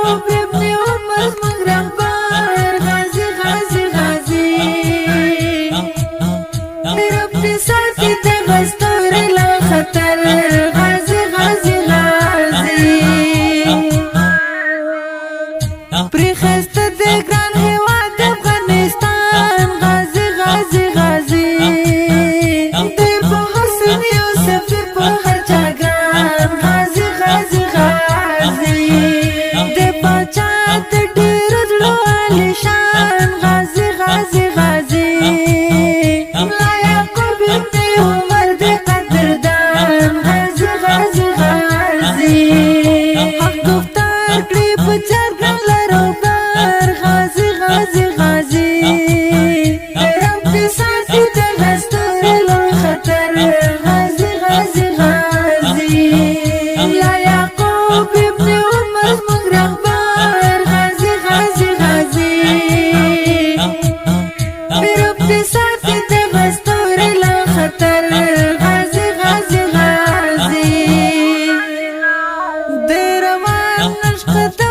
یعقوب ابن عمر زموږ رهبر غازي غازي غازي رب دې ساتي دغه ستوري له خطر غازي غازي غازي پرې ښایسته د ګران هېواد افغانستان غازي غازي غازي دی په حسن یوسف په هر چا ګران غازي غازي غازي دی پاچا د ډېرو زړو عالیشان غازي غازي غازي ملا یعقوب ابن عمر د قدردان غازي غازي غازي حق گفتار کړي په جرګن لرو بر غازي غازي غازي رب دې ساتي دغه ستوري له خطر غازي غازي غازي ملا یعقوب ابن عمر زموږ رهبر غازي غازي غازي رب دې ساتي دغه ستوري له خطر غازي غازي غازي د روان نشخته